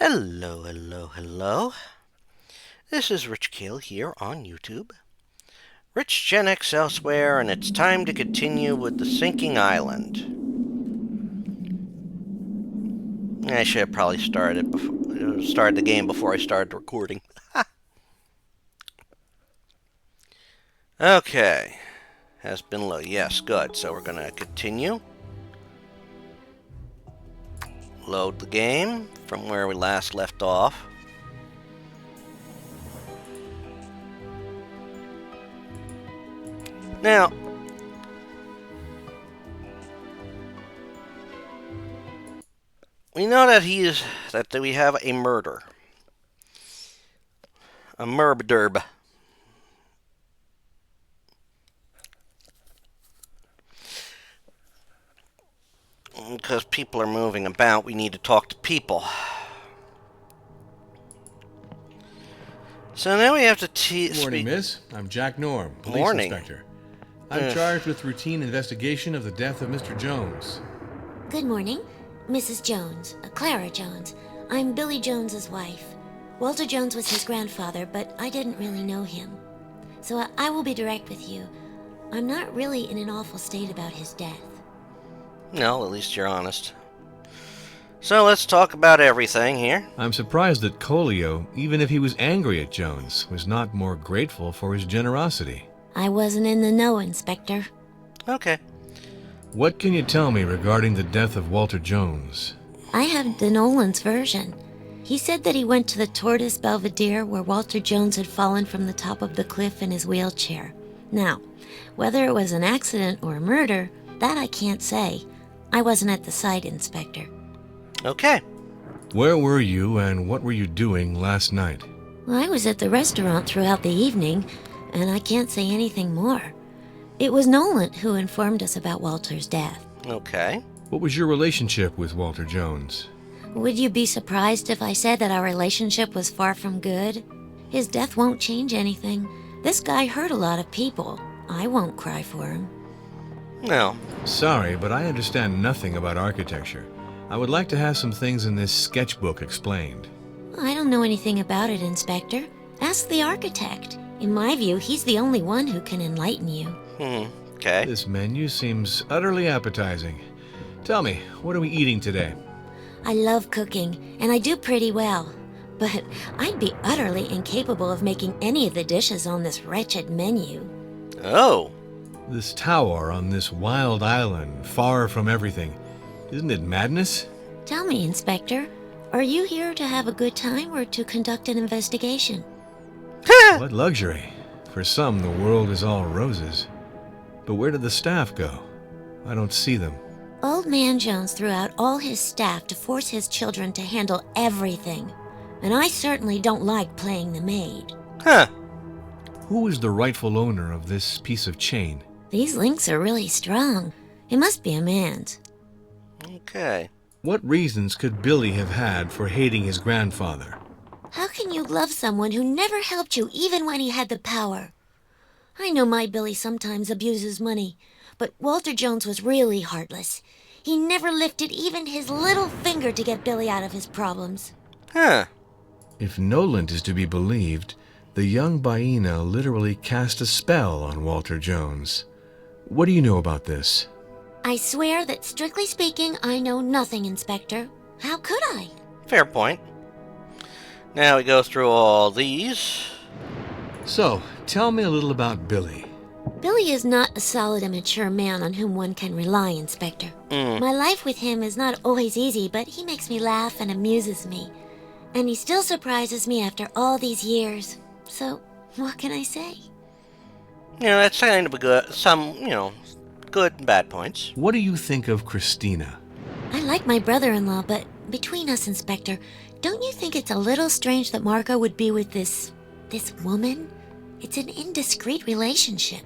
Hello, hello, hello. This is Rich Kale here on YouTube. Rich Gen X elsewhere, and it's time to continue with The Sinking Island. I should have probably started the game before I started recording. Okay. Has been low. Yes, good. So we're going to continue. Load the game from where we last left off. Now, we know that we have a murder. A murderb. Because people are moving about, we need to talk to people. So now we have to Good morning, miss. I'm Jack Norm, police Morning. inspector. I'm charged with routine investigation of the death of Mr. Jones. Good morning, Mrs. Jones, Clara Jones. I'm Billy Jones's wife. Walter Jones was his grandfather, but I didn't really know him. So I will be direct with you. I'm not really in an awful state about his death. No, at least you're honest. So let's talk about everything here. I'm surprised that Colio, even if he was angry at Jones, was not more grateful for his generosity. I wasn't in the know, Inspector. Okay. What can you tell me regarding the death of Walter Jones? I have the Nolan's version. He said that he went to the Tortoise Belvedere where Walter Jones had fallen from the top of the cliff in his wheelchair. Now, whether it was an accident or a murder, that I can't say. I wasn't at the site, Inspector. Okay. Where were you and what were you doing last night? Well, I was at the restaurant throughout the evening, and I can't say anything more. It was Nolan who informed us about Walter's death. Okay. What was your relationship with Walter Jones? Would you be surprised if I said that our relationship was far from good? His death won't change anything. This guy hurt a lot of people. I won't cry for him. No. Sorry, but I understand nothing about architecture. I would like to have some things in this sketchbook explained. I don't know anything about it, Inspector. Ask the architect. In my view, he's the only one who can enlighten you. Okay. This menu seems utterly appetizing. Tell me, what are we eating today? I love cooking, and I do pretty well. But I'd be utterly incapable of making any of the dishes on this wretched menu. Oh. This tower on this wild island, far from everything. Isn't it madness? Tell me, Inspector, are you here to have a good time or to conduct an investigation? What luxury. For some, the world is all roses. But where did the staff go? I don't see them. Old Man Jones threw out all his staff to force his children to handle everything. And I certainly don't like playing the maid. Huh. Who is the rightful owner of this piece of chain? These links are really strong. It must be a man's. Okay. What reasons could Billy have had for hating his grandfather? How can you love someone who never helped you even when he had the power? I know my Billy sometimes abuses money, but Walter Jones was really heartless. He never lifted even his little finger to get Billy out of his problems. Huh. If Nolan is to be believed, the young Baina literally cast a spell on Walter Jones. What do you know about this? I swear that, strictly speaking, I know nothing, Inspector. How could I? Fair point. Now we go through all these. So, tell me a little about Billy. Billy is not a solid and mature man on whom one can rely, Inspector. My life with him is not always easy, but he makes me laugh and amuses me. And he still surprises me after all these years. So, what can I say? That's kind of a good and bad points. What do you think of Christina? I like my brother-in-law, but between us, Inspector, don't you think it's a little strange that Marco would be with this woman? It's an indiscreet relationship.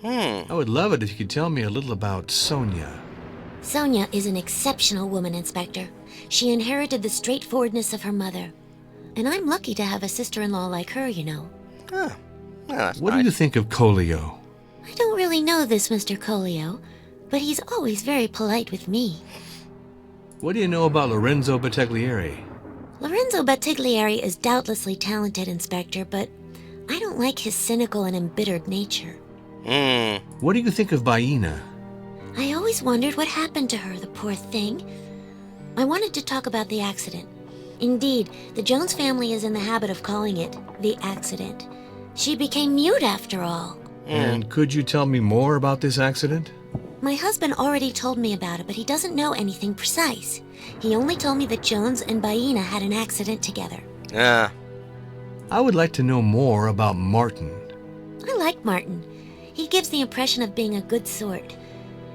I would love it if you could tell me a little about Sonia. Sonia is an exceptional woman, Inspector. She inherited the straightforwardness of her mother. And I'm lucky to have a sister-in-law like her, you know. Huh. Well, that's What do nice. you think of Colio? I don't really know this Mr. Colio, but he's always very polite with me. What do you know about Lorenzo Bottiglieri? Lorenzo Battiglieri is doubtlessly talented, Inspector, but I don't like his cynical and embittered nature. What do you think of Baina? I always wondered what happened to her, the poor thing. I wanted to talk about the accident. Indeed, the Jones family is in the habit of calling it the accident. She became mute after all. And could you tell me more about this accident? My husband already told me about it, but he doesn't know anything precise. He only told me that Jones and Baina had an accident together. I would like to know more about Martin. I like Martin. He gives the impression of being a good sort.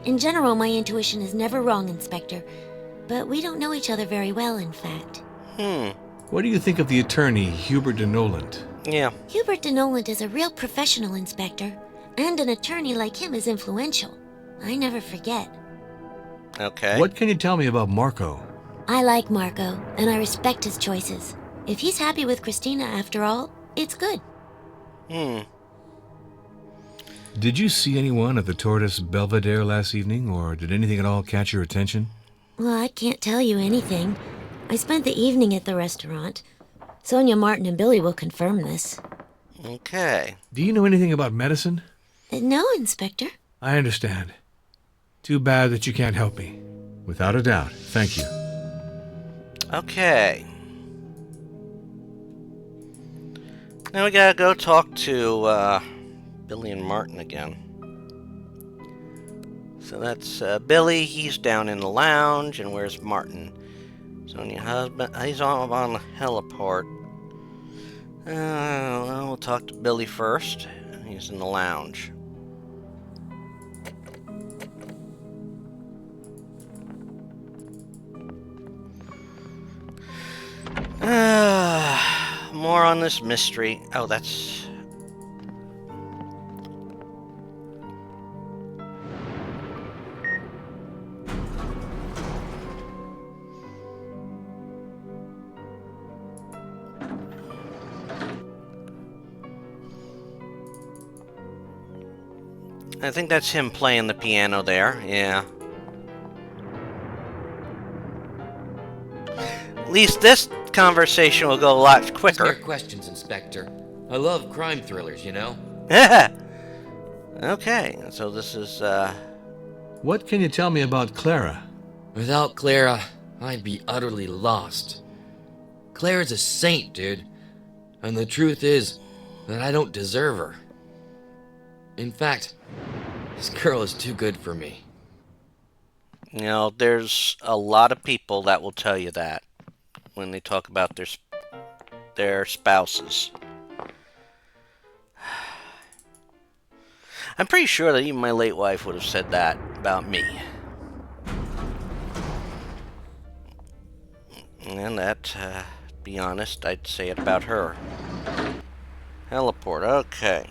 In general, my intuition is never wrong, Inspector. But we don't know each other very well, in fact. What do you think of the attorney, Hubert de Noland? Yeah. Hubert de Noland is a real professional, Inspector. And an attorney like him is influential. I never forget. Okay. What can you tell me about Marco? I like Marco, and I respect his choices. If he's happy with Christina after all, it's good. Did you see anyone at the Tortoise Belvedere last evening, or did anything at all catch your attention? Well, I can't tell you anything. I spent the evening at the restaurant. Sonia Martin and Billy will confirm this. Okay. Do you know anything about medicine? No, Inspector. I understand. Too bad that you can't help me. Without a doubt. Thank you. Okay. Now we gotta go talk to Billy and Martin again. So that's Billy. He's down in the lounge, and where's Martin? Sonia husband. He's on the heliport. Well, we'll talk to Billy first. He's in the lounge. More on this mystery. Oh, that's... I think that's him playing the piano there, yeah. At least this conversation will go a lot quicker. Fair questions, Inspector. I love crime thrillers, you know? Okay, so this is, What can you tell me about Clara? Without Clara, I'd be utterly lost. Clara's a saint, dude. And the truth is that I don't deserve her. In fact, this girl is too good for me. you know, there's a lot of people that will tell you that when they talk about their spouses. I'm pretty sure that even my late wife would have said that about me. And that, to be honest, I'd say it about her. Heliport, okay.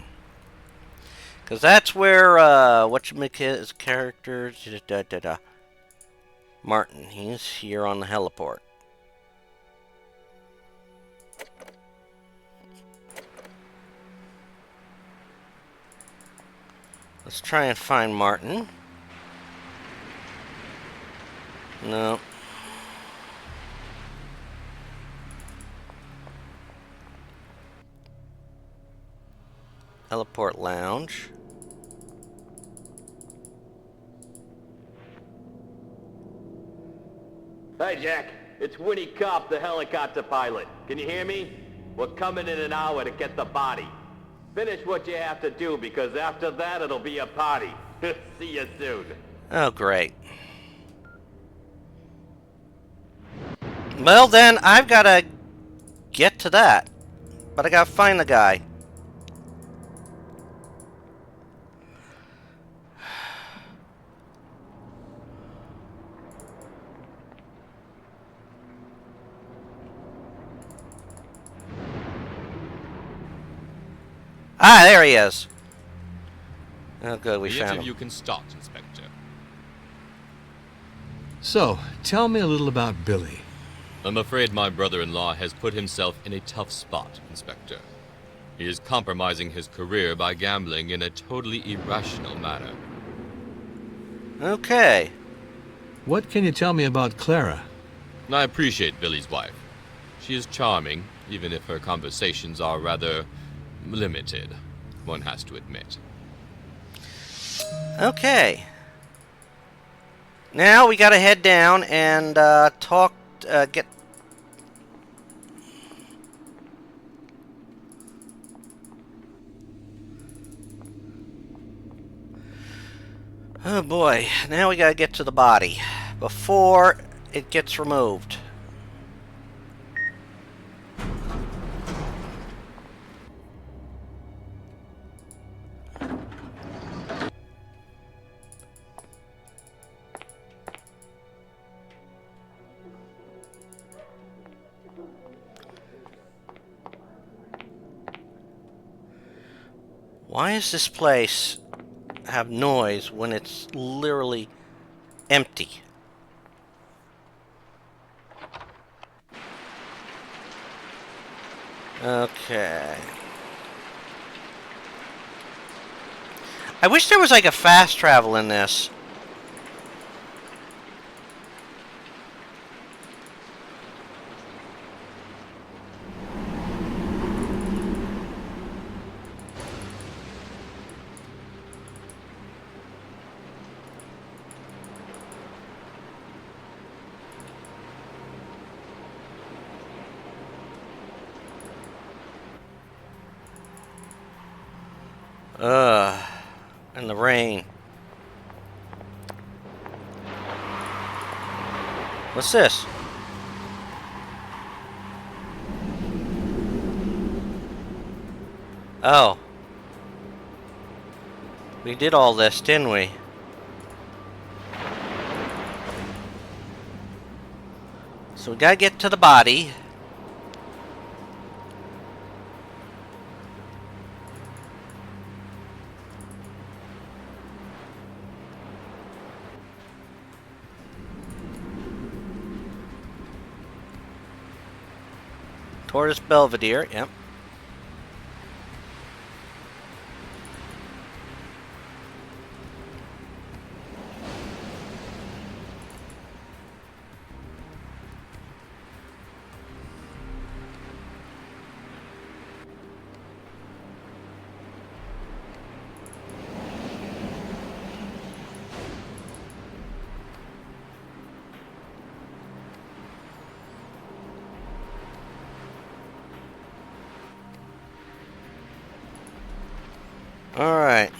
Because that's where, whatchamacallit's character, Martin, he's here on the heliport. Let's try and find Martin. No. Heliport Lounge. Hey, Jack. It's Winnie Kopp, the helicopter pilot. Can you hear me? We're coming in an hour to get the body. Finish what you have to do, because after that it'll be a party. See you soon. Oh, great. Well, then, I've got to get to that. But I got to find the guy. Ah, there he is. Oh, good, we The found interview him. can start, Inspector. So, tell me a little about Billy. I'm afraid my brother-in-law has put himself in a tough spot, Inspector. He is compromising his career by gambling in a totally irrational manner. Okay. What can you tell me about Clara? I appreciate Billy's wife. She is charming, even if her conversations are rather limited, one has to admit. Okay. Now we gotta head down and get... Oh boy, now we gotta get to the body before it gets removed. Why does this place have noise when it's literally empty? Okay. I wish there was like a fast travel in this. In the rain. What's this? Oh. We did all this, didn't we? So we gotta get to the body. Tortoise Belvedere, yep. All right.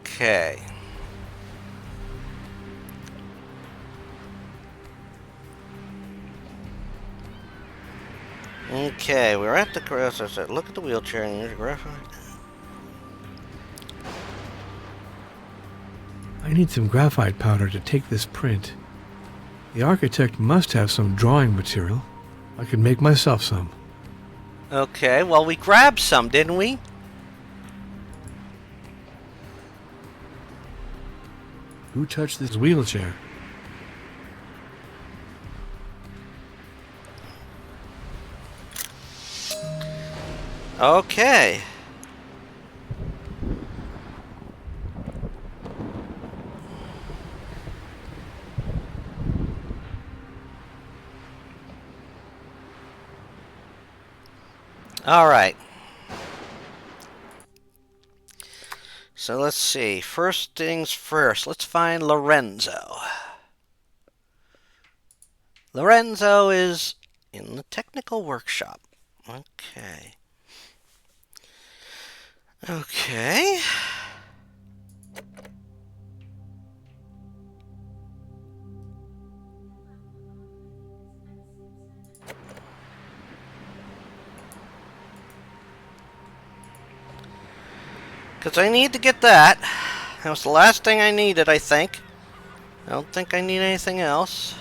Okay. Okay, we're at the cross. Look at the wheelchair and use your graphite. I need some graphite powder to take this print. The architect must have some drawing material. I could make myself some. Okay, well, we grabbed some, didn't we? Who touched this wheelchair? Okay. All right. So let's see. First things first. Let's find Lorenzo. Lorenzo is in the technical workshop. Okay. Okay. Because I need to get that. That was the last thing I needed, I think. I don't think I need anything else.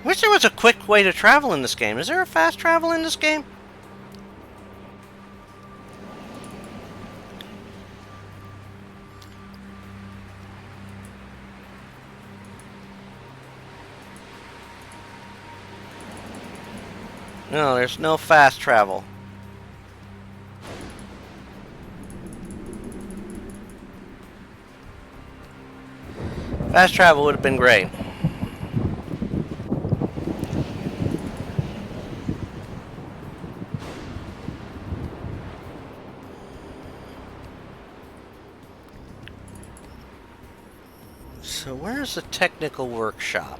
Wish there was a quick way to travel in this game. Is there a fast travel in this game? No, there's no fast travel. Fast travel would have been great. So where's the technical workshop?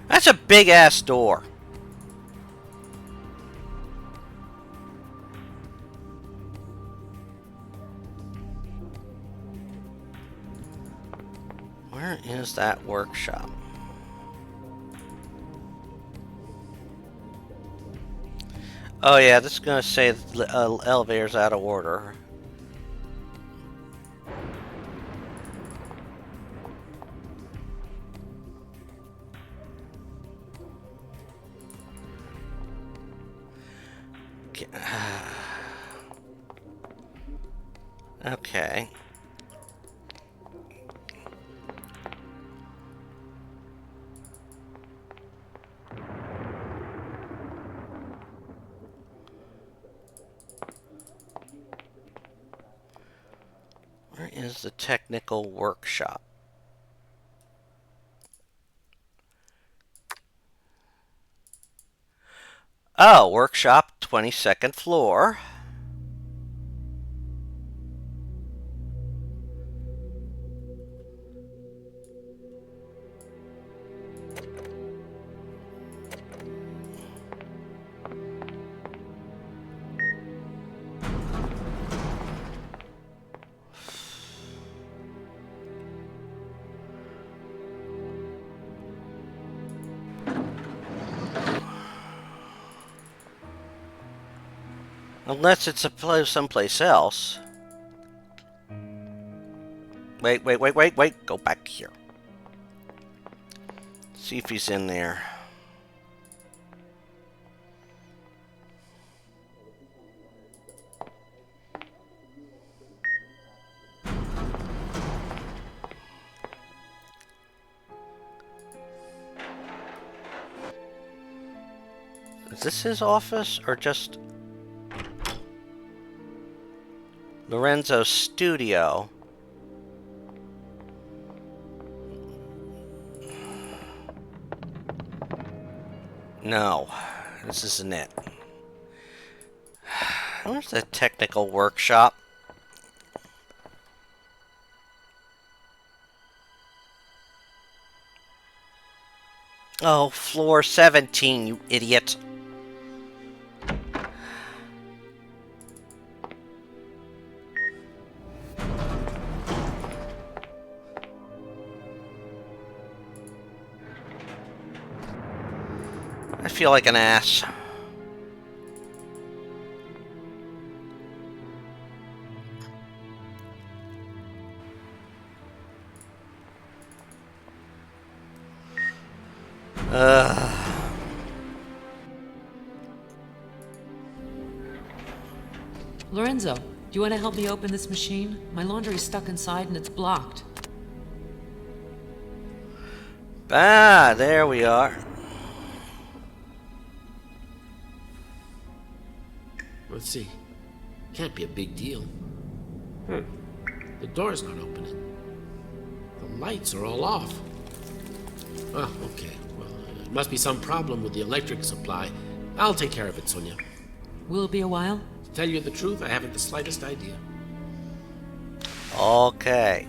That's a big ass door. Where is that workshop? Oh yeah, this is gonna say the elevator's out of order. Okay. Where is the technical workshop? Oh, workshop, 22nd floor. Unless it's someplace else. Wait. Go back here. See if he's in there. Is this his office or just Lorenzo's studio? No, this isn't it. Where's the technical workshop? Oh, floor 17, you idiot. I feel like an ass. Lorenzo, do you want to help me open this machine? My laundry's stuck inside and it's blocked. Ah, there we are. Let's see. Can't be a big deal. The door's not opening. The lights are all off. Oh, okay. Well, it must be some problem with the electric supply. I'll take care of it, Sonia. Will it be a while? To tell you the truth, I haven't the slightest idea. Okay.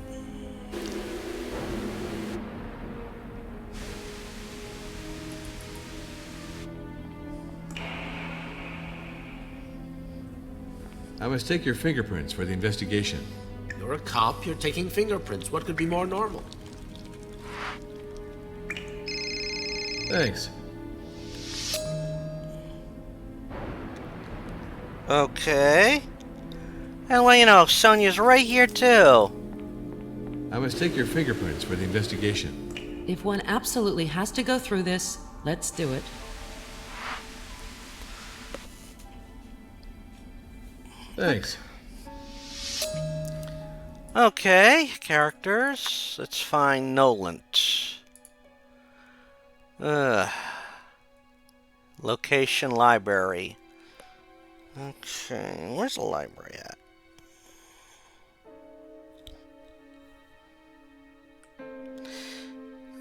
I must take your fingerprints for the investigation. You're a cop, you're taking fingerprints. What could be more normal? Thanks. Okay. And well, you know, Sonia's right here too. I must take your fingerprints for the investigation. If one absolutely has to go through this, let's do it. Thanks. Okay, characters. Let's find Nolent. Location library. Okay, where's the library at?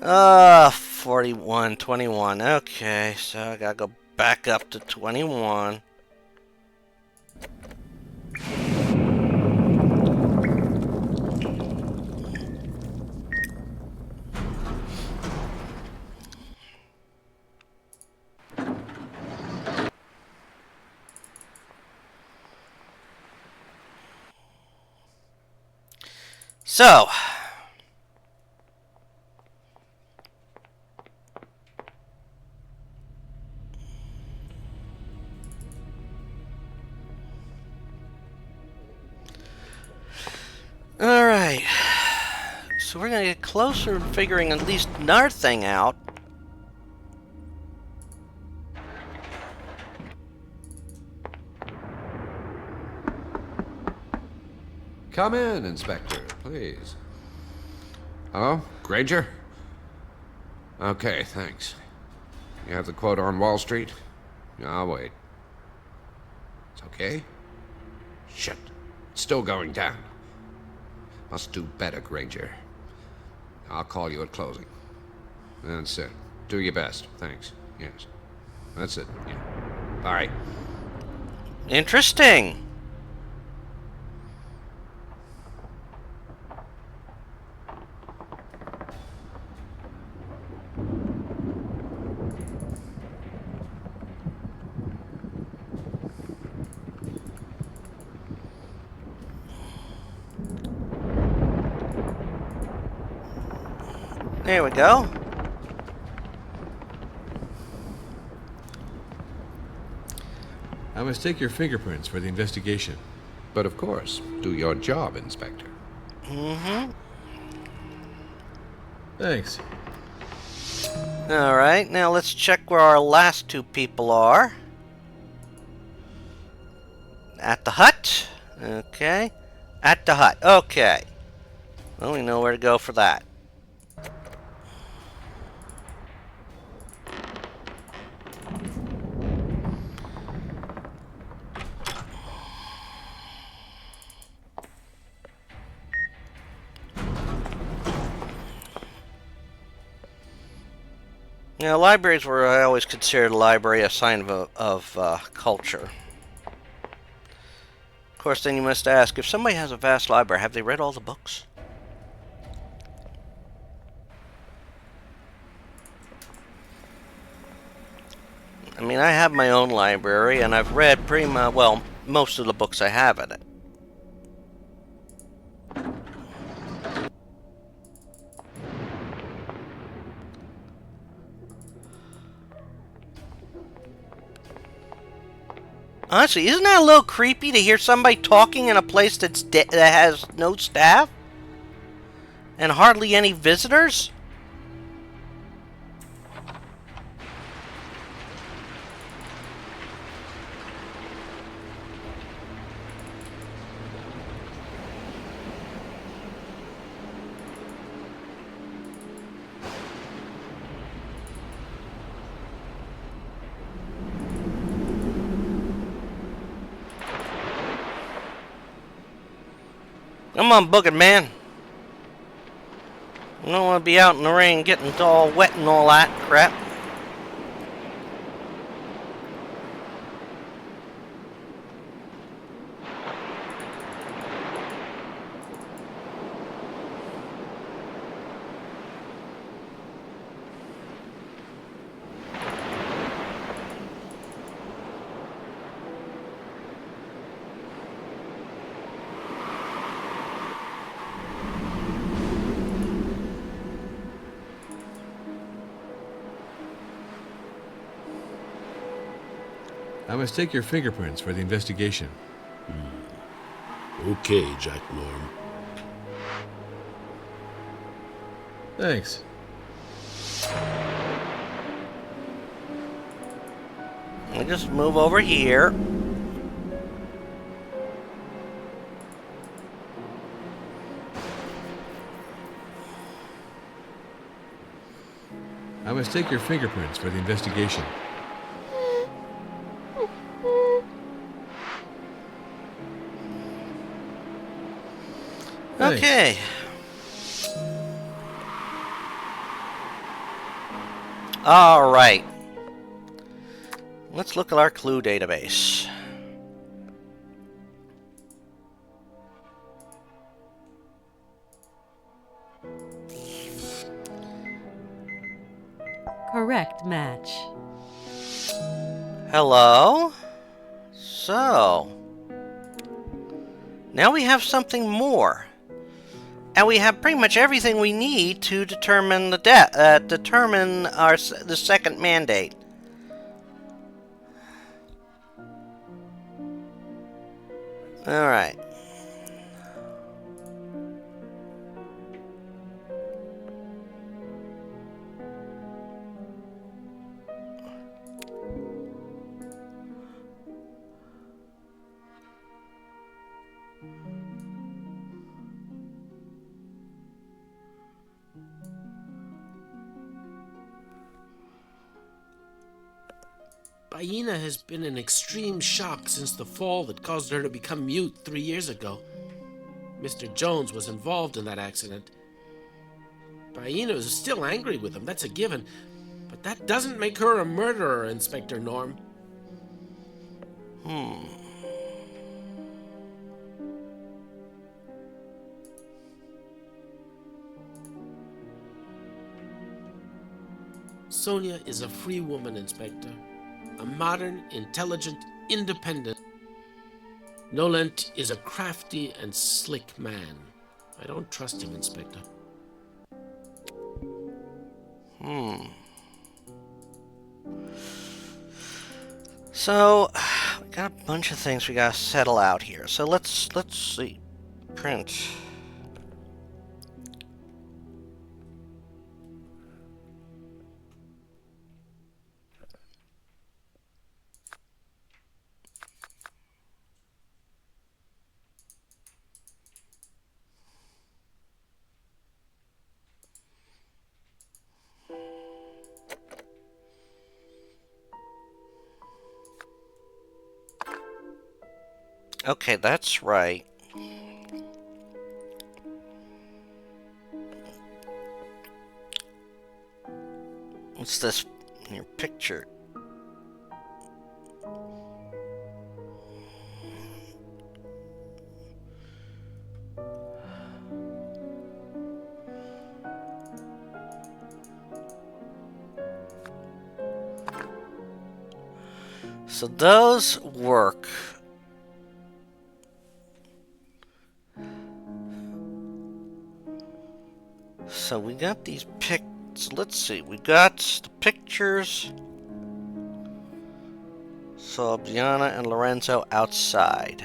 Ah, 41, 21. Okay, so I gotta go back up to 21. So, all right. So we're gonna get closer to figuring at least another thing out. Come in, Inspector, please. Hello? Granger? Okay, thanks. You have the quote on Wall Street? I'll wait. It's okay? Shit. It's still going down. Must do better, Granger. I'll call you at closing. That's it. Do your best. Thanks. Yes. That's it. Yeah. All right. Interesting. There we go. I must take your fingerprints for the investigation. But of course, do your job, Inspector. Thanks. Alright, now let's check where our last two people are. At the hut. Okay. At the hut. Okay. Well, we know where to go for that. Now, libraries were I always considered a library a sign of culture. Of course, then you must ask, if somebody has a vast library, have they read all the books? I mean, I have my own library, and I've read pretty much, well, most of the books I have in it. Honestly, isn't that a little creepy to hear somebody talking in a place that has no staff? And hardly any visitors? Come on, Booger Man. I don't want to be out in the rain getting all wet and all that crap. I must take your fingerprints for the investigation. Okay, Jack Norm. Thanks. Let me just move over here. I must take your fingerprints for the investigation. Thanks. Okay. All right. Let's look at our clue database. Correct match. Hello? So, now we have something more. And we have pretty much everything we need to determine the the second mandate. All right. Baina has been in extreme shock since the fall that caused her to become mute 3 years ago. Mr. Jones was involved in that accident. Baina is still angry with him, that's a given. But that doesn't make her a murderer, Inspector Norm. Sonia is a free woman, Inspector. A modern, intelligent, independent. Nolent is a crafty and slick man. I don't trust him, Inspector. So, we got a bunch of things we gotta settle out here. So let's see. Print. Okay, that's right. What's this in your picture? So those work. So we got these pics. Let's see. We got the pictures. So Biana and Lorenzo outside.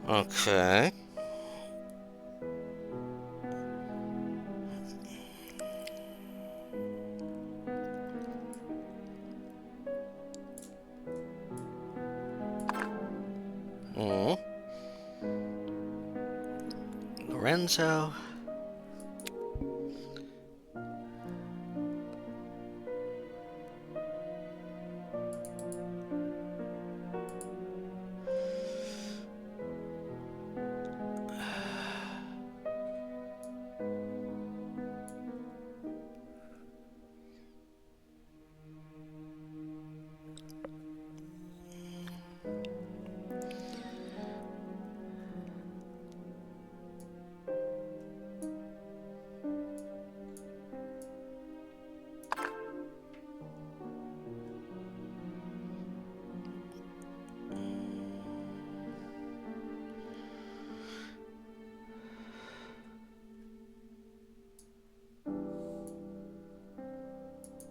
Okay. Lorenzo.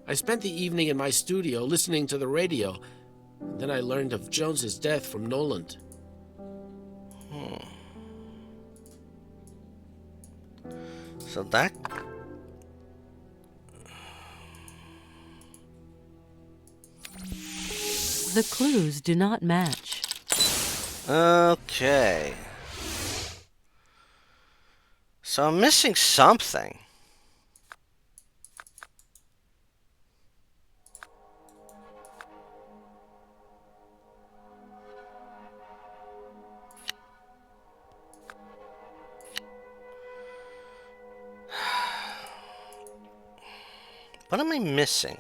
I spent the evening in my studio listening to the radio. And then I learned of Jones's death from Noland. So that... The clues do not match. Okay. So I'm missing something. What am I missing?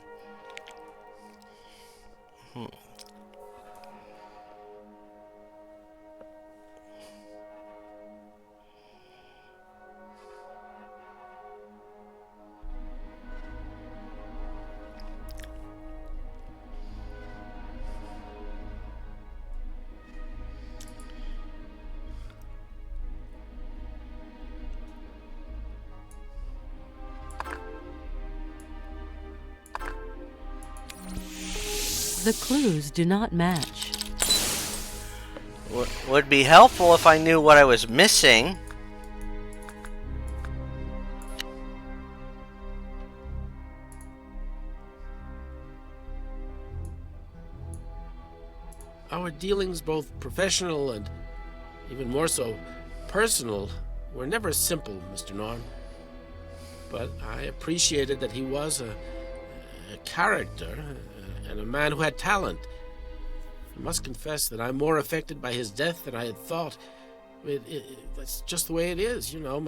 The clues do not match. Would be helpful if I knew what I was missing. Our dealings, both professional and even more so personal, were never simple, Mr. Norm. But I appreciated that he was a character and a man who had talent. I must confess that I'm more affected by his death than I had thought. That's just the way it is, you know.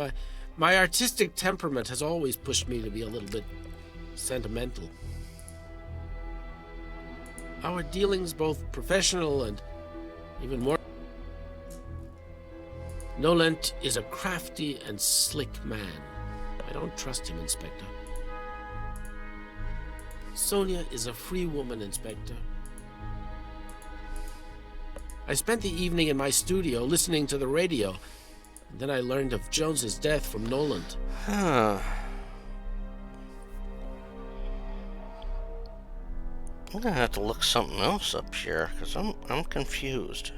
My artistic temperament has always pushed me to be a little bit sentimental. Our dealings, both professional and even more... Noland is a crafty and slick man. I don't trust him, Inspector. Sonia is a free woman, Inspector. I spent the evening in my studio listening to the radio, and then I learned of Jones's death from Noland. Huh. I'm gonna have to look something else up here, because I'm confused.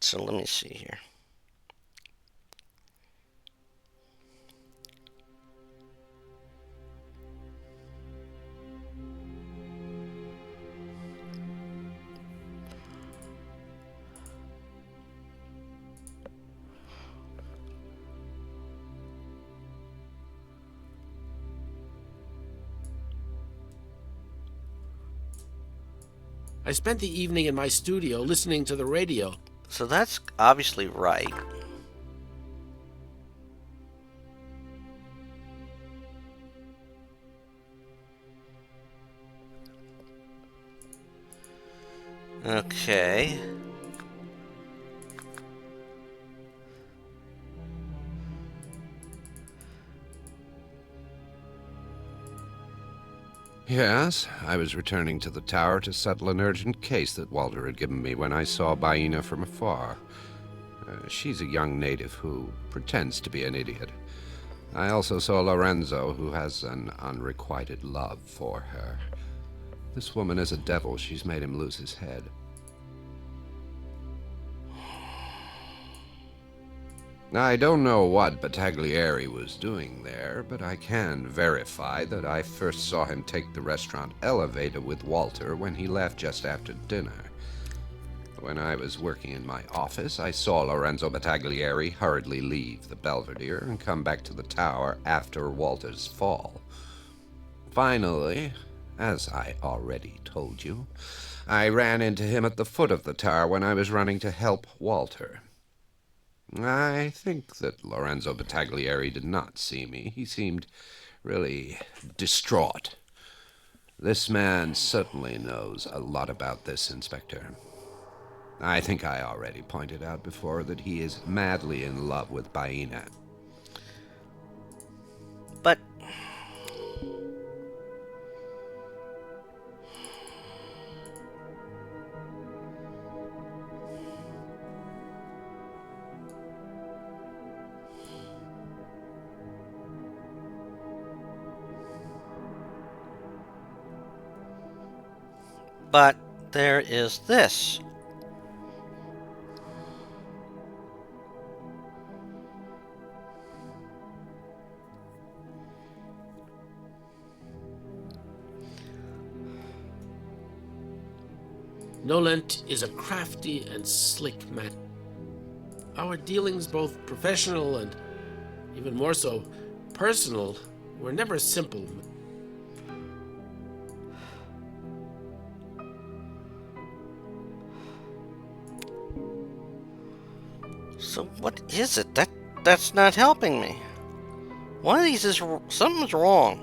So let me see here. I spent the evening in my studio listening to the radio. So that's obviously right. Okay. Yes, I was returning to the tower to settle an urgent case that Walter had given me when I saw Baina from afar. She's a young native who pretends to be an idiot. I also saw Lorenzo, who has an unrequited love for her. This woman is a devil. She's made him lose his head. I don't know what Battaglieri was doing there, but I can verify that I first saw him take the restaurant elevator with Walter when he left just after dinner. When I was working in my office, I saw Lorenzo Battaglieri hurriedly leave the Belvedere and come back to the tower after Walter's fall. Finally, as I already told you, I ran into him at the foot of the tower when I was running to help Walter. I think that Lorenzo Battaglieri did not see me. He seemed really distraught. This man certainly knows a lot about this, Inspector. I think I already pointed out before that he is madly in love with Baina. But there is this. Nolent is a crafty and slick man. Our dealings, both professional and even more so personal, were never simple. So what is it? That's not helping me. One of these is something's wrong.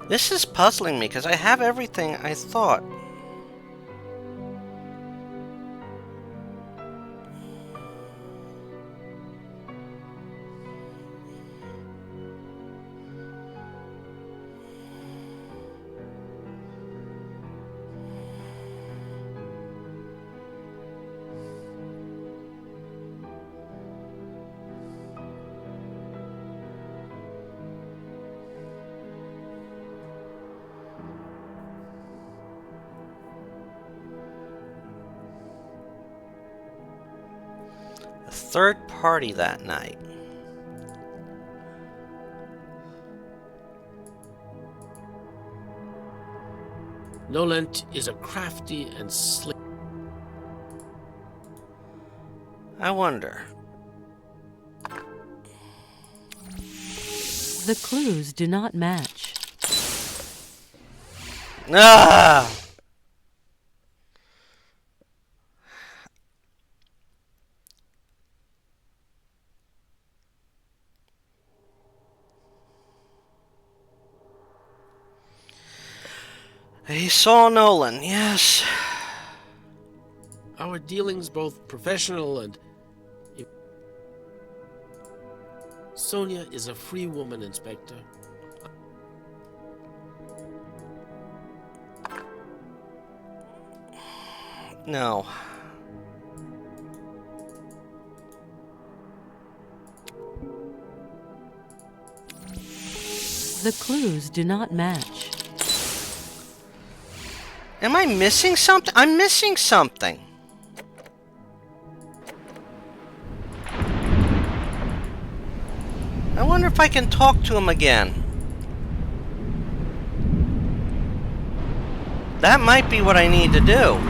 This is puzzling me because I have everything I thought. A third party that night. Nolent is a crafty and slick. I wonder. The clues do not match. Ah! He saw Nolan, yes. Our dealings, both professional and... Sonia is a free woman, Inspector. No. The clues do not match. Am I missing something? I'm missing something. I wonder if I can talk to him again. That might be what I need to do.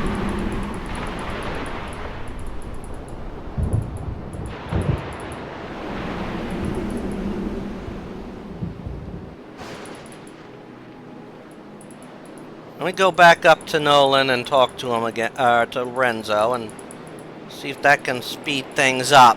Let me go back up to Nolan and talk to him again, to Renzo, and see if that can speed things up.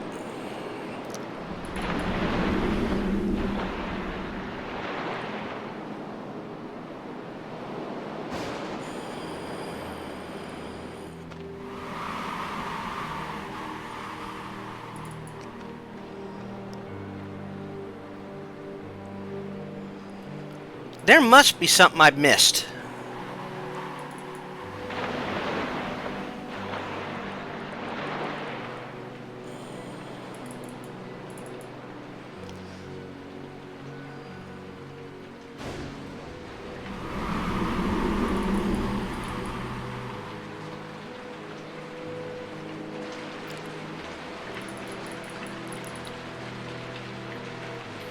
There must be something I've missed.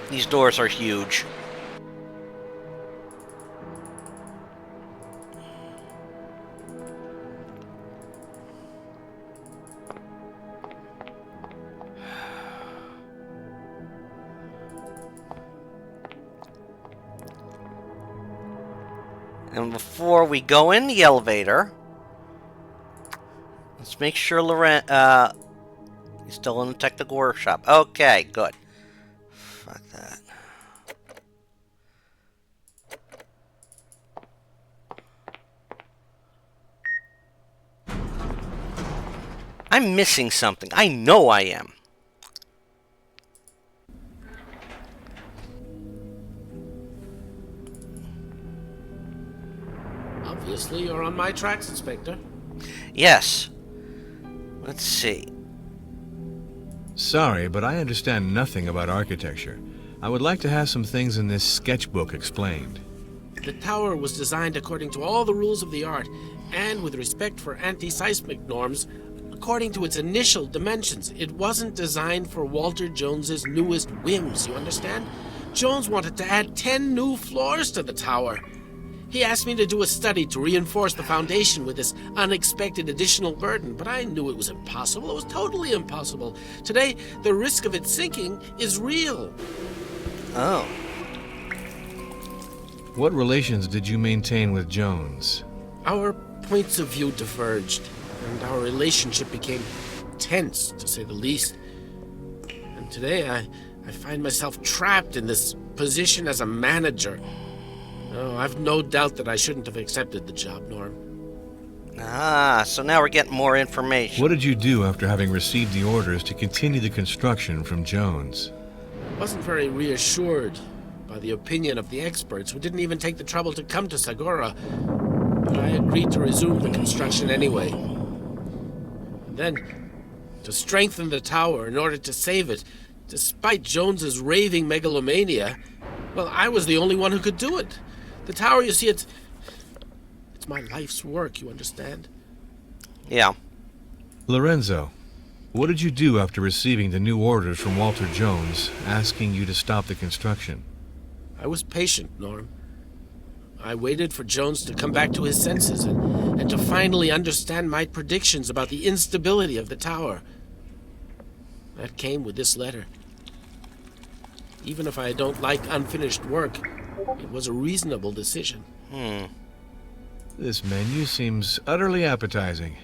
These doors are huge. And before we go in the elevator, let's make sure he's still in the technical workshop. Okay, good. Fuck that. I'm missing something. I know I am. Obviously, you're on my tracks, Inspector. Yes. Let's see. Sorry, but I understand nothing about architecture. I would like to have some things in this sketchbook explained. The tower was designed according to all the rules of the art, and with respect for anti-seismic norms, according to its initial dimensions. It wasn't designed for Walter Jones's newest whims, you understand? Jones wanted to add 10 new floors to the tower. He asked me to do a study to reinforce the foundation with this unexpected additional burden, but I knew it was impossible. It was totally impossible. Today, the risk of it sinking is real. Oh. What relations did you maintain with Jones? Our points of view diverged, and our relationship became tense, to say the least. And today, I find myself trapped in this position as a manager. Oh, I've no doubt that I shouldn't have accepted the job, Norm. Ah, so now we're getting more information. What did you do after having received the orders to continue the construction from Jones? I wasn't very reassured by the opinion of the experts, who didn't even take the trouble to come to Sagora, but I agreed to resume the construction anyway. And then, to strengthen the tower in order to save it, despite Jones's raving megalomania, well, I was the only one who could do it. The tower, you see, it's my life's work, you understand? Yeah. Lorenzo, what did you do after receiving the new orders from Walter Jones asking you to stop the construction? I was patient, Norm. I waited for Jones to come back to his senses and to finally understand my predictions about the instability of the tower. That came with this letter. Even if I don't like unfinished work, it was a reasonable decision. This menu seems utterly appetizing.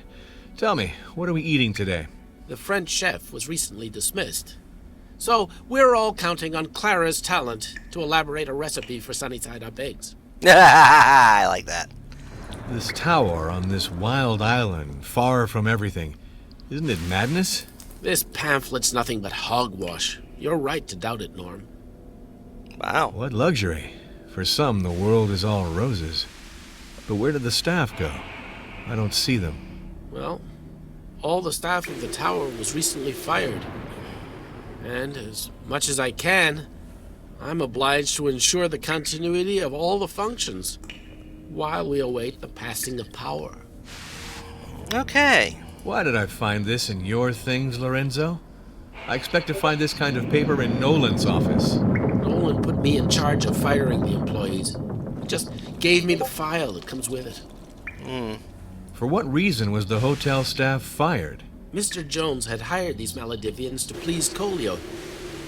Tell me, what are we eating today? The French chef was recently dismissed. So we're all counting on Clara's talent to elaborate a recipe for sunny-side-up eggs. I like that. This tower on this wild island, far from everything. Isn't it madness? This pamphlet's nothing but hogwash. You're right to doubt it, Norm. Wow. What luxury. For some, the world is all roses. But where did the staff go? I don't see them. Well, all the staff of the tower was recently fired. And as much as I can, I'm obliged to ensure the continuity of all the functions while we await the passing of power. Okay. Why did I find this in your things, Lorenzo? I expect to find this kind of paper in Nolan's office. Nolan put me in charge of firing the employees. He just gave me the file that comes with it. For what reason was the hotel staff fired? Mr. Jones had hired these Maledivians to please Colio,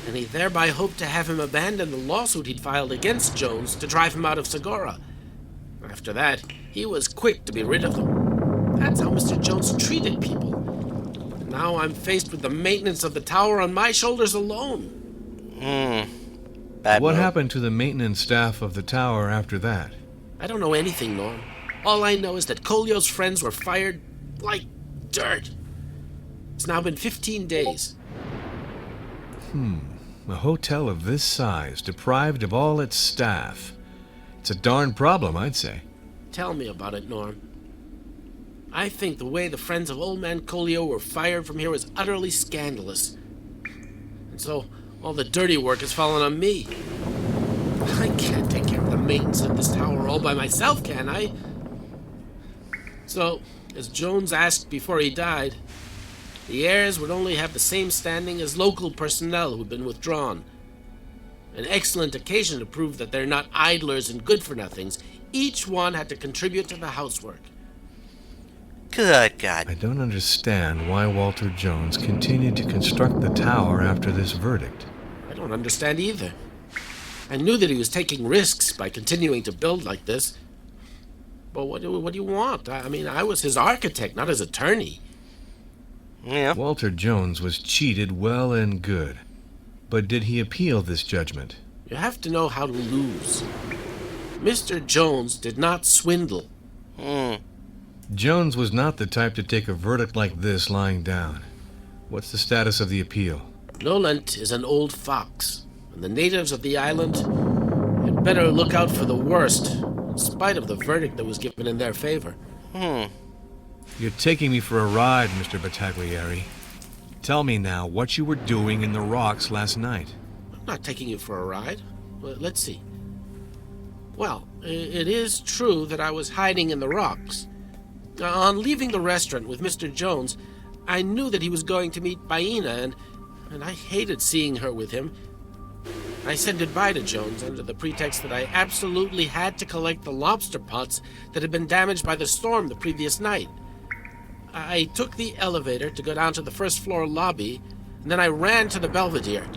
and he thereby hoped to have him abandon the lawsuit he'd filed against Jones to drive him out of Sagora. After that, he was quick to be rid of them. That's how Mr. Jones treated people. And now I'm faced with the maintenance of the tower on my shoulders alone. Bad What move. happened to the maintenance staff of the tower after that? I don't know anything, Norm. All I know is that Colio's friends were fired like dirt. It's now been 15 days. A hotel of this size, deprived of all its staff. It's a darn problem, I'd say. Tell me about it, Norm. I think the way the friends of Old Man Colio were fired from here is utterly scandalous. And so, all the dirty work has fallen on me. I can't take care of the maintenance of this tower all by myself, can I? So, as Jones asked before he died, the heirs would only have the same standing as local personnel who'd been withdrawn. An excellent occasion to prove that they're not idlers and good-for-nothings. Each one had to contribute to the housework. Good God. I don't understand why Walter Jones continued to construct the tower after this verdict. I don't understand either. I knew that he was taking risks by continuing to build like this. Well, what do you want? I mean, I was his architect, not his attorney. Yeah. Walter Jones was cheated well and good. But did he appeal this judgment? You have to know how to lose. Mr. Jones did not swindle. Jones was not the type to take a verdict like this lying down. What's the status of the appeal? Nolant is an old fox, and the natives of the island had better look out for the worst, in spite of the verdict that was given in their favor. You're taking me for a ride, Mr. Battaglieri. Tell me now what you were doing in the rocks last night. I'm not taking you for a ride. Well, let's see. Well, it is true that I was hiding in the rocks. On leaving the restaurant with Mr. Jones, I knew that he was going to meet Baina, and I hated seeing her with him. I said goodbye to Jones under the pretext that I absolutely had to collect the lobster pots that had been damaged by the storm the previous night. I took the elevator to go down to the first floor lobby, and then I ran to the Belvedere.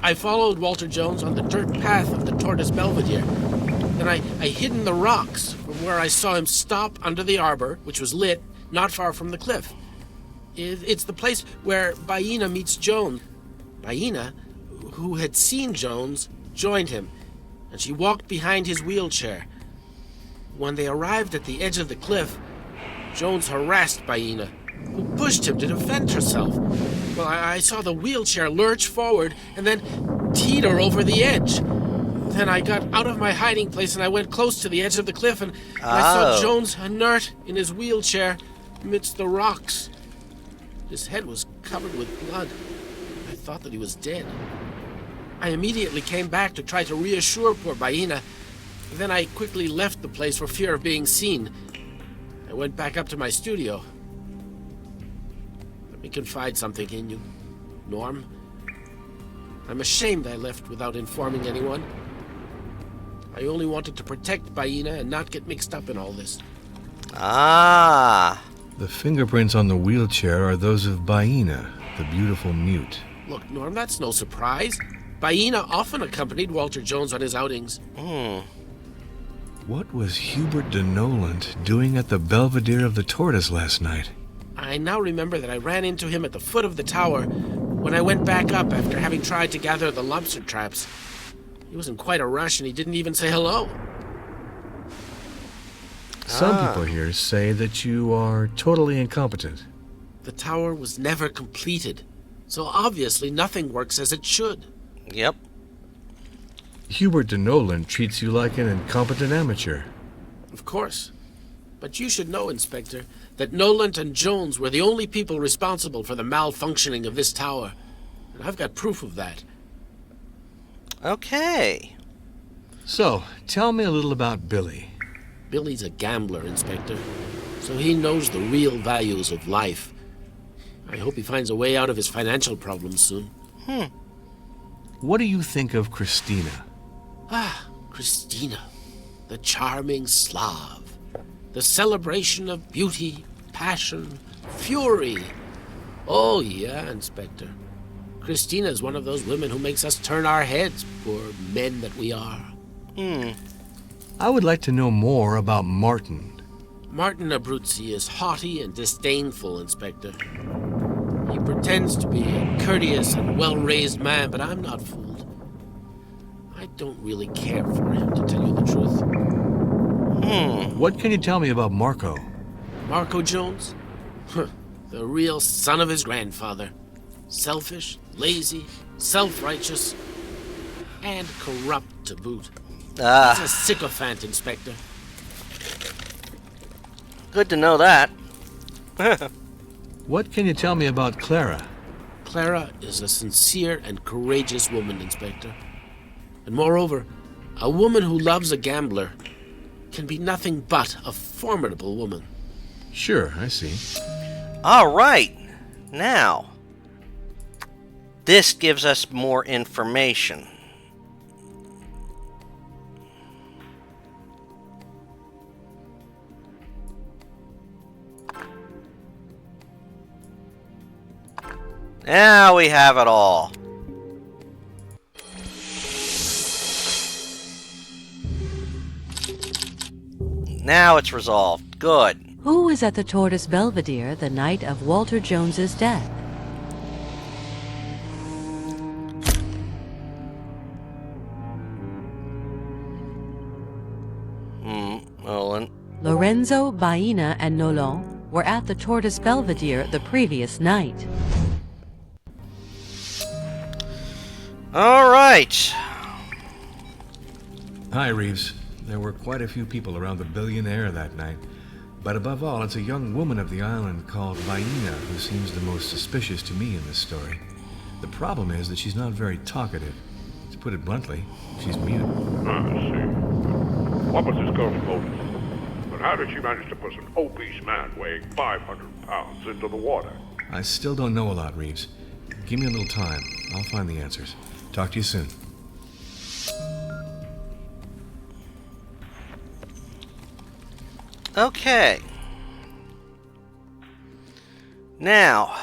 I followed Walter Jones on the dirt path of the Tortoise Belvedere. Then I hid in the rocks from where I saw him stop under the arbor, which was lit not far from the cliff. It's the place where Baina meets Jones. Baina, who had seen Jones, joined him, and she walked behind his wheelchair. When they arrived at the edge of the cliff, Jones harassed Baina, who pushed him to defend herself. Well, I saw the wheelchair lurch forward and then teeter over the edge. Then I got out of my hiding place and I went close to the edge of the cliff and I saw Jones inert in his wheelchair amidst the rocks. His head was covered with blood. I thought that he was dead. I immediately came back to try to reassure poor Baina. Then I quickly left the place for fear of being seen. I went back up to my studio. Let me confide something in you, Norm. I'm ashamed I left without informing anyone. I only wanted to protect Baina and not get mixed up in all this. Ah. The fingerprints on the wheelchair are those of Baina, the beautiful mute. Look, Norm, that's no surprise. Baina often accompanied Walter Jones on his outings. What was Hubert de Noland doing at the Belvedere of the Tortoise last night? I now remember that I ran into him at the foot of the tower when I went back up after having tried to gather the lobster traps. He was in quite a rush and he didn't even say hello. Some people here say that you are totally incompetent. The tower was never completed, so obviously nothing works as it should. Yep. Hubert de Noland treats you like an incompetent amateur. Of course. But you should know, Inspector, that Noland and Jones were the only people responsible for the malfunctioning of this tower. And I've got proof of that. Okay. So, tell me a little about Billy. Billy's a gambler, Inspector, so he knows the real values of life. I hope he finds a way out of his financial problems soon. What do you think of Christina? Christina, the charming Slav, the celebration of beauty, passion, fury. Oh, yeah, Inspector. Christina is one of those women who makes us turn our heads, poor men that we are. I would like to know more about Martin. Martin Abruzzi is haughty and disdainful, Inspector. He pretends to be a courteous and well-raised man, but I'm not fooled. I don't really care for him, to tell you the truth. What can you tell me about Marco? Marco Jones? The real son of his grandfather. Selfish, lazy, self-righteous, and corrupt to boot. He's a sycophant, Inspector. Good to know that. What can you tell me about Clara? Clara is a sincere and courageous woman, Inspector. And moreover, a woman who loves a gambler can be nothing but a formidable woman. Sure, I see. All right. Now, this gives us more information. Now we have it all. Now it's resolved. Good. Who was at the Tortoise Belvedere the night of Walter Jones's death? Nolan. Lorenzo, Baena, and Nolan were at the Tortoise Belvedere the previous night. All right. Hi, Reeves. There were quite a few people around the billionaire that night. But above all, it's a young woman of the island called Baena who seems the most suspicious to me in this story. The problem is that she's not very talkative. To put it bluntly, she's mute. I see. What was this girl's motive? But how did she manage to push an obese man weighing 500 pounds into the water? I still don't know a lot, Reeves. Give me a little time. I'll find the answers. Talk to you soon. Okay. Now,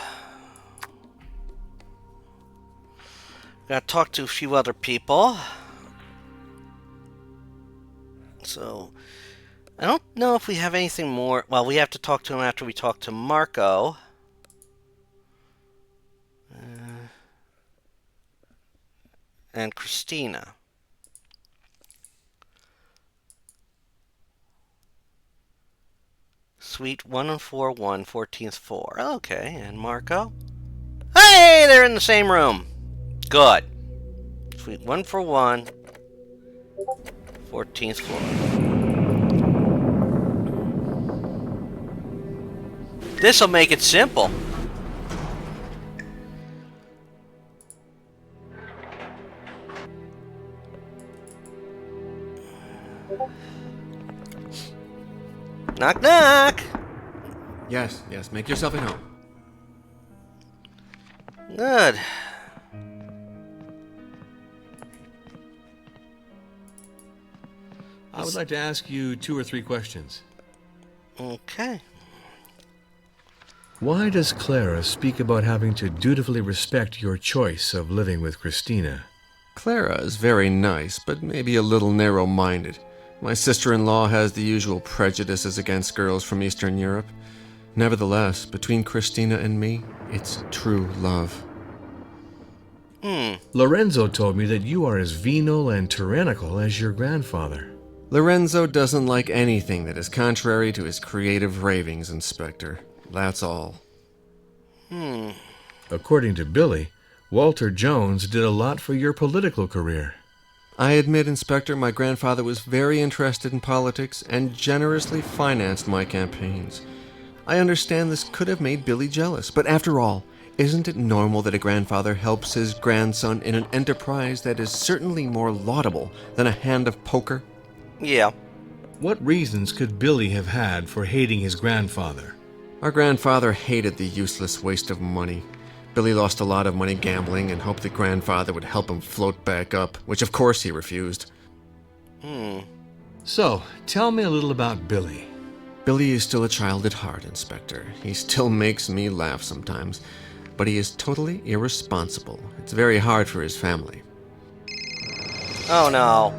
gotta talk to a few other people. So, I don't know if we have anything more. Well, we have to talk to him after we talk to Marco. And Christina. Suite 141, 14th floor. Okay, and Marco? Hey, they're in the same room. Good. Suite 141, 14th floor. This'll make it simple. Knock, knock. Yes, make yourself at home. Good. I would like to ask you 2 or 3 questions. Okay. Why does Clara speak about having to dutifully respect your choice of living with Christina? Clara is very nice, but maybe a little narrow-minded. My sister-in-law has the usual prejudices against girls from Eastern Europe. Nevertheless, between Christina and me, it's true love. Lorenzo told me that you are as venal and tyrannical as your grandfather. Lorenzo doesn't like anything that is contrary to his creative ravings, Inspector. That's all. According to Billy, Walter Jones did a lot for your political career. I admit, Inspector, my grandfather was very interested in politics and generously financed my campaigns. I understand this could have made Billy jealous, but after all, isn't it normal that a grandfather helps his grandson in an enterprise that is certainly more laudable than a hand of poker? Yeah. What reasons could Billy have had for hating his grandfather? Our grandfather hated the useless waste of money. Billy lost a lot of money gambling and hoped that grandfather would help him float back up, which of course he refused. So, tell me a little about Billy. Billy is still a child at heart, Inspector. He still makes me laugh sometimes, but he is totally irresponsible. It's very hard for his family. Oh no.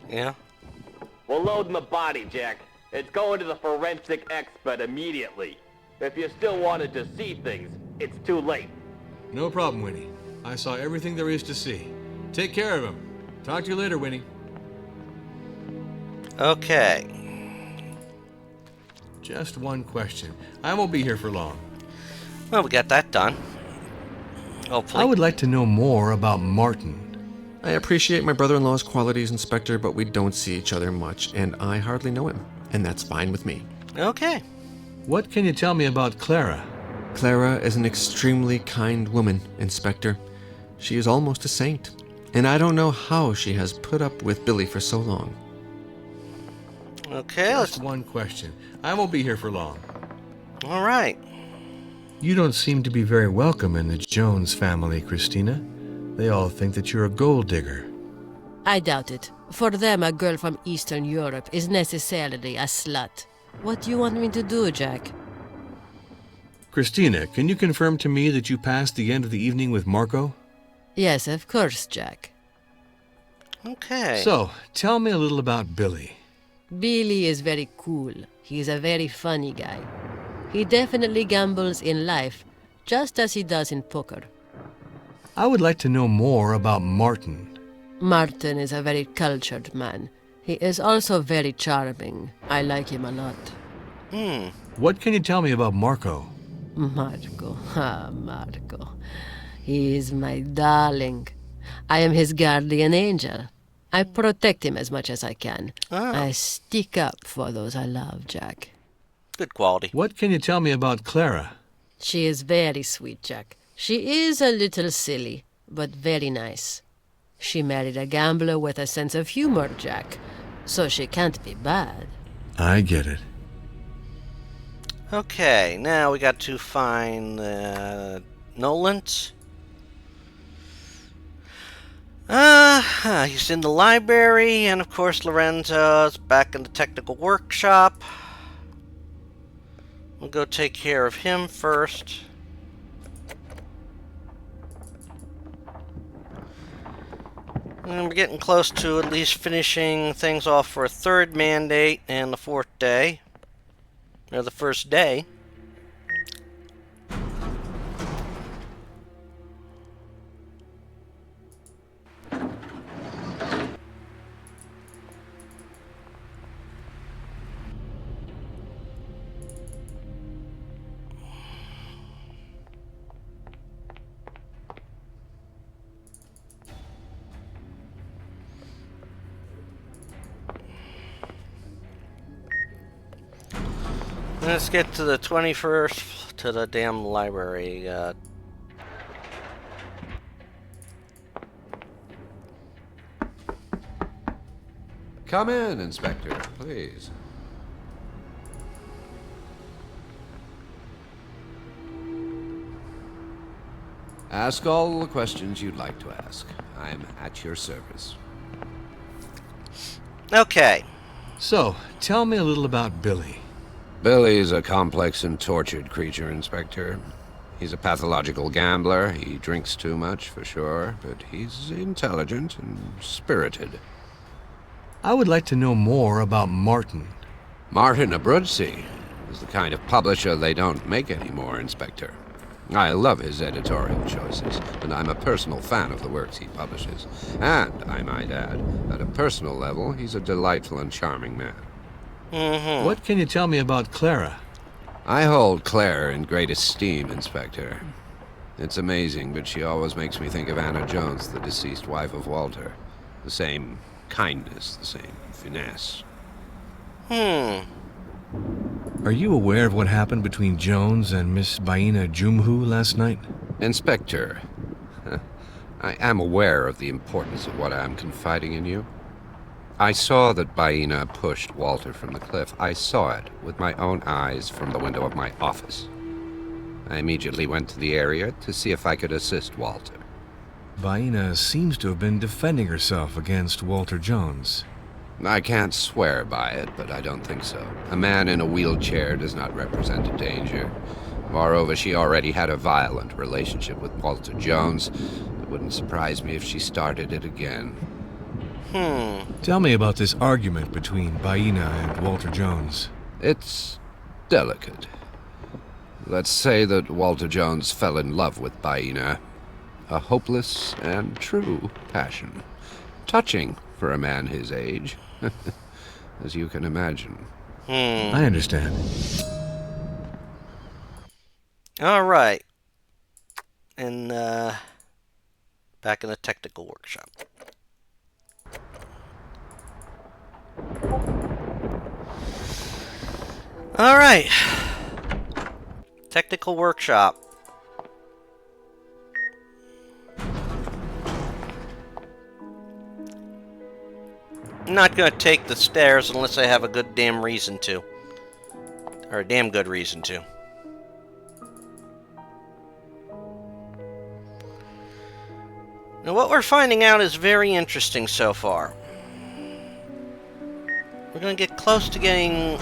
Yeah? We're loading the body, Jack. It's going to the forensic expert immediately. If you still wanted to see things, it's too late. No problem, Winnie. I saw everything there is to see. Take care of him. Talk to you later, Winnie. Okay. Just one question. I won't be here for long. Well, we got that done. Hopefully. I would like to know more about Martin. I appreciate my brother-in-law's qualities, Inspector, but we don't see each other much, and I hardly know him, and that's fine with me. Okay. What can you tell me about Clara? Clara is an extremely kind woman, Inspector. She is almost a saint, and I don't know how she has put up with Billy for so long. Okay, Just one question. I won't be here for long. All right. You don't seem to be very welcome in the Jones family, Christina. They all think that you're a gold digger. I doubt it. For them, a girl from Eastern Europe is necessarily a slut. What do you want me to do, Jack? Christina, can you confirm to me that you passed the end of the evening with Marco? Yes, of course, Jack. Okay. So, tell me a little about Billy. Billy is very cool. He's a very funny guy. He definitely gambles in life, just as he does in poker. I would like to know more about Martin. Martin is a very cultured man. He is also very charming. I like him a lot. What can you tell me about Marco? Marco. Marco. He is my darling. I am his guardian angel. I protect him as much as I can. I stick up for those I love, Jack. Good quality. What can you tell me about Clara? She is very sweet, Jack. She is a little silly, but very nice. She married a gambler with a sense of humor, Jack, so she can't be bad. I get it. Okay, now we got to find Nolans. He's in the library, and of course Lorenzo's back in the technical workshop. We'll go take care of him first. And we're getting close to at least finishing things off for a third mandate and the fourth day. Or the first day. Let's get to the 21st, to the damn library. Come in, Inspector, please. Ask all the questions you'd like to ask. I'm at your service. Okay. So, tell me a little about Billy. Billy's a complex and tortured creature, Inspector. He's a pathological gambler. He drinks too much, for sure, but he's intelligent and spirited. I would like to know more about Martin. Martin Abruzzi is the kind of publisher they don't make anymore, Inspector. I love his editorial choices, and I'm a personal fan of the works he publishes. And, I might add, at a personal level, he's a delightful and charming man. What can you tell me about Clara? I hold Claire in great esteem, Inspector. It's amazing, but she always makes me think of Anna Jones, the deceased wife of Walter. The same kindness, the same finesse. Are you aware of what happened between Jones and Miss Baina Jumhu last night? Inspector, I am aware of the importance of what I am confiding in you. I saw that Baina pushed Walter from the cliff. I saw it with my own eyes from the window of my office. I immediately went to the area to see if I could assist Walter. Baina seems to have been defending herself against Walter Jones. I can't swear by it, but I don't think so. A man in a wheelchair does not represent a danger. Moreover, she already had a violent relationship with Walter Jones. It wouldn't surprise me if she started it again. Tell me about this argument between Baina and Walter Jones. It's delicate. Let's say that Walter Jones fell in love with Baina. A hopeless and true passion. Touching for a man his age, as you can imagine. I understand. All right. And, back in the technical workshop. All right. Technical workshop. I'm not going to take the stairs unless I have a good damn reason to. Or a damn good reason to. Now what we're finding out is very interesting so far. We're going to get close to getting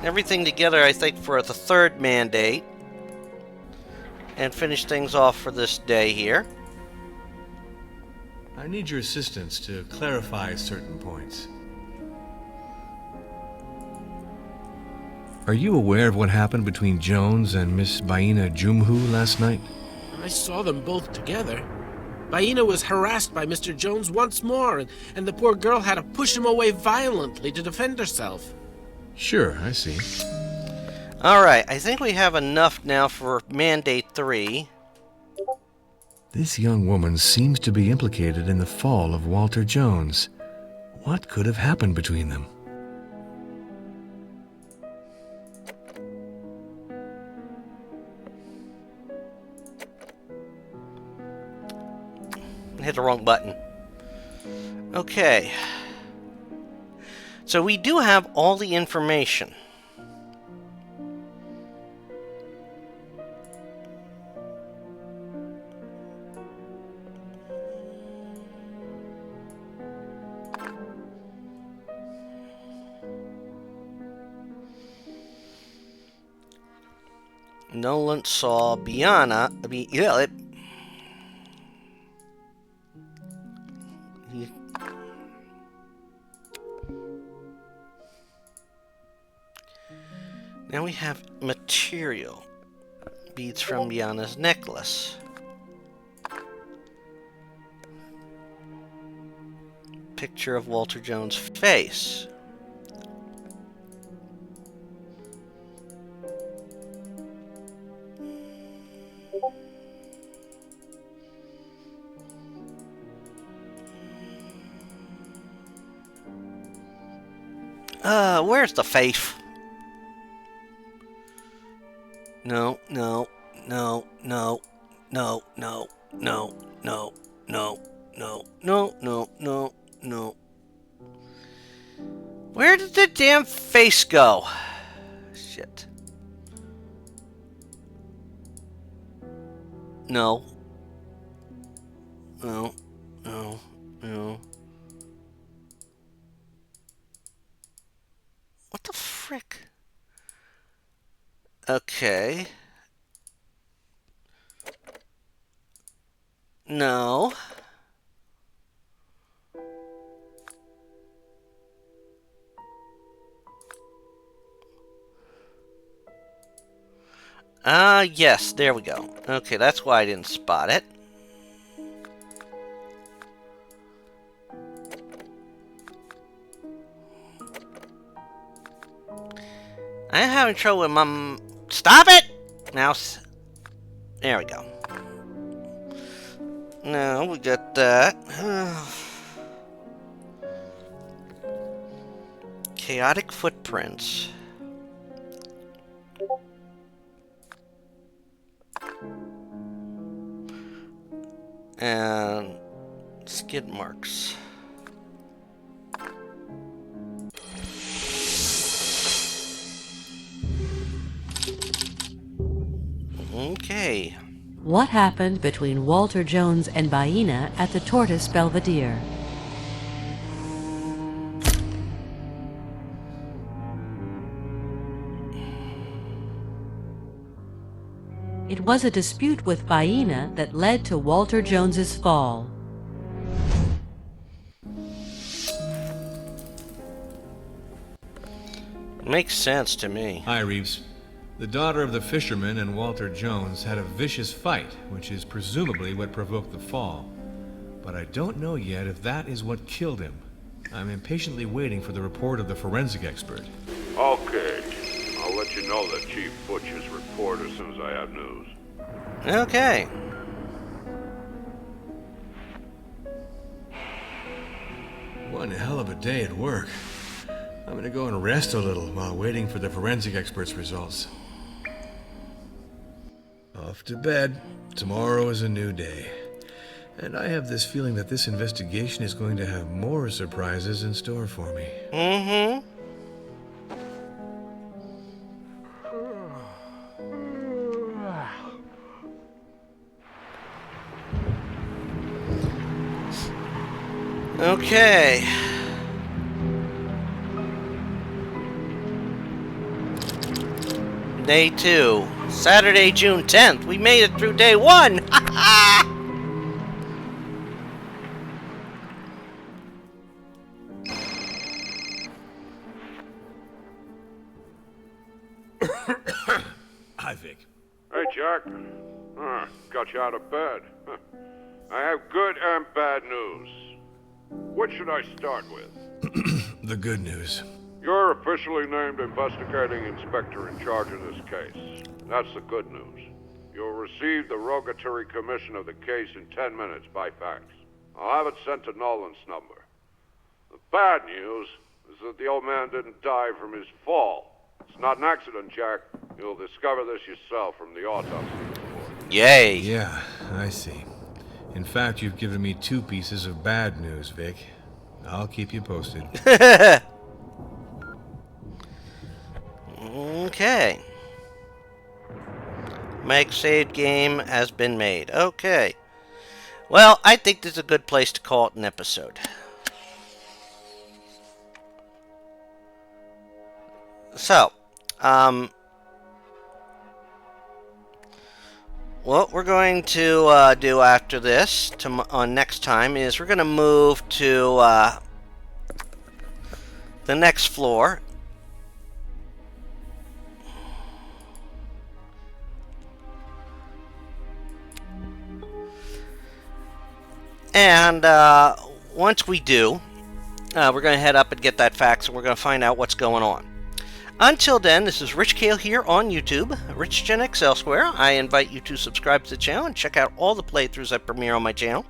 everything together, I think, for the third mandate. And finish things off for this day here. I need your assistance to clarify certain points. Are you aware of what happened between Jones and Miss Baina Jumhu last night? I saw them both together. Baina was harassed by Mr. Jones once more, and the poor girl had to push him away violently to defend herself. Sure, I see. Alright, I think we have enough now for Mandate 3. This young woman seems to be implicated in the fall of Walter Jones. What could have happened between them? Hit the wrong button. Okay. So we do have all the information. Nolan saw Biana. Now we have material. Beads from Biana's necklace. Picture of Walter Jones' face. Where's the face? No, no, no, no, no, no, no, no, no, no, no, no, no, no. Where did the damn face go? Shit. No. No, no, no. What the frick? Okay. No. Yes, there we go. Okay, that's why I didn't spot it. I'm having trouble with my... Stop it! Now, there we go. Now, we got that. Chaotic footprints. And skid marks. Okay. What happened between Walter Jones and Baina at the Tortoise Belvedere? It was a dispute with Baina that led to Walter Jones's fall. Makes sense to me. Hi, Reeves. The daughter of the fisherman and Walter Jones had a vicious fight, which is presumably what provoked the fall. But I don't know yet if that is what killed him. I'm impatiently waiting for the report of the forensic expert. Okay. I'll let you know that Chief Butch's report as soon as I have news. Okay. One hell of a day at work. I'm gonna go and rest a little while waiting for the forensic expert's results. Off to bed. Tomorrow is a new day. And I have this feeling that this investigation is going to have more surprises in store for me. Mm-hmm. Okay. Day 2. Saturday, June 10th. We made it through day 1. Hi, Vic. Hey, Jack. Got you out of bed. I have good and bad news. What should I start with? The good news. You're officially named investigating inspector in charge of this case. That's the good news. You'll receive the rogatory commission of the case in 10 minutes by fax. I'll have it sent to Nolan's number. The bad news is that the old man didn't die from his fall. It's not an accident, Jack. You'll discover this yourself from the autopsy report. Yay. Yeah, I see. In fact, you've given me 2 pieces of bad news, Vic. I'll keep you posted. Okay. Make saved game has been made. Okay. Well, I think this is a good place to call it an episode. So, what we're going to do after this, next time, is we're going to move to the next floor. And once we do, we're going to head up and get that fax, and we're going to find out what's going on. Until then, this is Rich Kale here on YouTube, Rich Gen X elsewhere. I invite you to subscribe to the channel and check out all the playthroughs that premiere on my channel.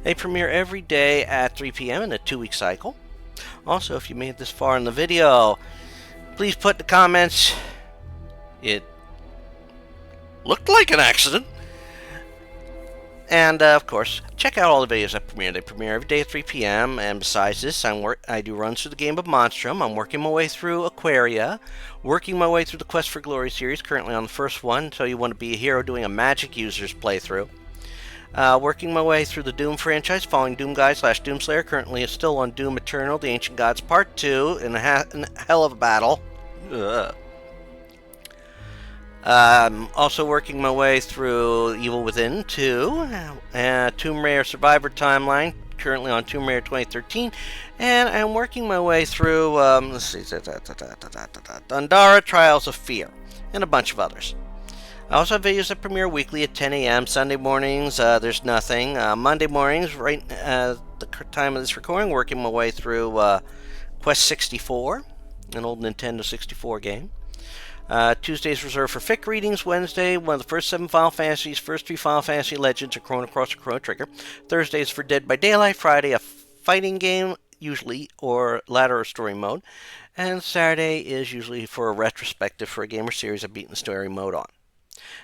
They premiere every day at 3 p.m. in a 2-week cycle. Also, if you made it this far in the video, please put in the comments, it looked like an accident. And, of course, check out all the videos that premiere. They premiere every day at 3 p.m. And besides this, I do runs through the game of Monstrum. I'm working my way through Aquaria, working my way through the Quest for Glory series, currently on the first one, So You Want to Be a Hero, doing a Magic Users playthrough. Working my way through the Doom franchise, following Doom Guy / Doomslayer, currently is still on Doom Eternal, The Ancient Gods Part 2, in a hell of a battle. Ugh. Also working my way through Evil Within 2, Tomb Raider Survivor Timeline, currently on Tomb Raider 2013, and I'm working my way through, let's see, Dundara Trials of Fear, and a bunch of others. I also have videos that premiere weekly at 10 a.m. Sunday mornings, there's nothing. Monday mornings, right at the time of this recording, working my way through Quest 64, an old Nintendo 64 game. Tuesdays reserved for fic readings. Wednesday, one of the first 7 Final Fantasies, first 3 Final Fantasy Legends, or Chrono Cross or Chrono Trigger. Thursdays for Dead by Daylight. Friday, a fighting game, usually, or ladder or story mode. And Saturday is usually for a retrospective for a game or series I've beaten the story mode on.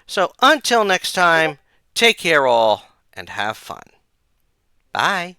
So, until next time, take care all, and have fun. Bye.